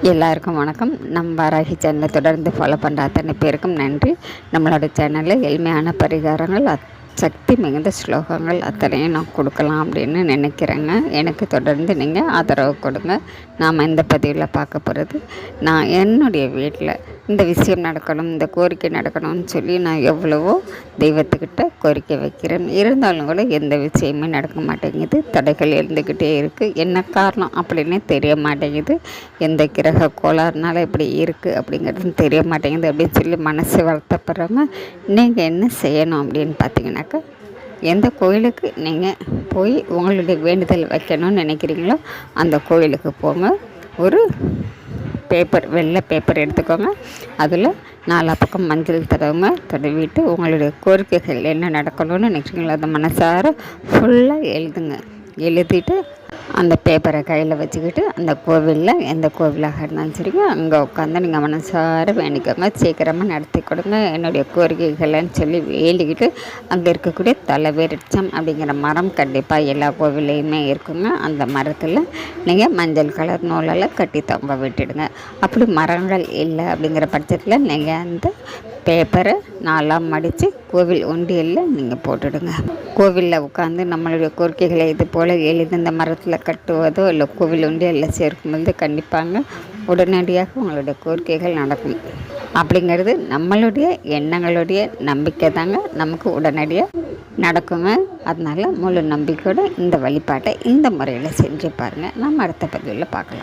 எல்லாருக்கும் வணக்கம். நம்ம வாராகி சேனலை தொடர்ந்து ஃபாலோ பண்ணுற அத்தனை பேருக்கும் நன்றி. நம்மளோட சேனலில் எளிமையான பரிகாரங்கள், சக்தி மிகுந்த ஸ்லோகங்கள் அத்தனையும் நான் கொடுக்கலாம் அப்படின்னு நினைக்கிறேங்க. எனக்கு தொடர்ந்து நீங்கள் ஆதரவு கொடுங்க. நாம் இந்த பதிவில் பார்க்க போகிறது, நான் என்னுடைய வீட்டில் இந்த விஷயம் நடக்கணும், இந்த கோரிக்கை நடக்கணும்னு சொல்லி நான் எவ்வளவோ தெய்வத்துக்கிட்ட கோரிக்கை வைக்கிறேன். இருந்தாலும் கூட எந்த விஷயமே நடக்க மாட்டேங்குது. தடைகள் இருந்துக்கிட்டே இருக்குது. என்ன காரணம் அப்படின்னு தெரிய மாட்டேங்குது. எந்த கிரக கோளாறுனால இப்படி இருக்குது அப்படிங்கிறது தெரிய மாட்டேங்குது அப்படின்னு சொல்லி மனசு வருத்தப்படுறவங்க, நீங்கள் என்ன செய்யணும் அப்படின்னு பார்த்தீங்கன்னாக்கா, எந்த கோயிலுக்கு நீங்கள் போய் உங்களுடைய வேண்டுதல் வைக்கணும்னு நினைக்கிறீங்களோ அந்த கோயிலுக்கு போங்க. ஒரு பேப்பர், வெள்ளை பேப்பர் எடுத்துக்கோங்க. அதில் 4 பக்கம் மஞ்சள் தடவிட்டு உங்களுடைய கோரிக்கைகள் என்ன நடக்கணும்னு நினைக்கிறீங்களோ அதை மனசார ஃபுல்லாக எழுதுங்க. எழுதிட்டு அந்த பேப்பரை கையில் வச்சுக்கிட்டு அந்த கோவிலில், எந்த கோவிலாக இருந்தாலும் சரிங்க, அங்கே உட்காந்து நீங்கள் மனசார வேண்டிக்கோங்க. சீக்கிரமாக நடத்தி கொடுங்க என்னுடைய கோரிக்கைகள்னு சொல்லி வேண்டிக்கிட்டு, அங்கே இருக்கக்கூடிய தலைவிருட்சம் அப்படிங்கிற மரம் கண்டிப்பாக எல்லா கோவிலையுமே இருக்குங்க. அந்த மரத்தில் நீங்கள் மஞ்சள் கலர் நூலெல்லாம் கட்டி தொங்க விட்டுடுங்க. அப்படி மரங்கள் இல்லை அப்படிங்கிற பட்சத்தில் நீங்கள் அந்த பேப்பரை 4 மடித்து கோவில் உண்டியலில் நீங்கள் போட்டுடுங்க. கோவிலில் உட்காந்து நம்மளுடைய கோரிக்கைகளை இது போல் எழுதி இந்த மரத்தில் கட்டுவதோ இல்லை கோவில் உண்டியலில் சேர்க்கும்போது கண்டிப்பாங்க உடனடியாக உங்களுடைய கோரிக்கைகள் நடக்கும். அப்படிங்கிறது நம்மளுடைய எண்ணங்களுடைய நம்பிக்கை தாங்க நமக்கு உடனடியாக நடக்குங்க. அதனால் முழு நம்பிக்கையோடு இந்த வழிபாட்டை இந்த முறையில் செஞ்சு பாருங்கள். நம்ம அடுத்த பதிவில் பார்க்கலாம்.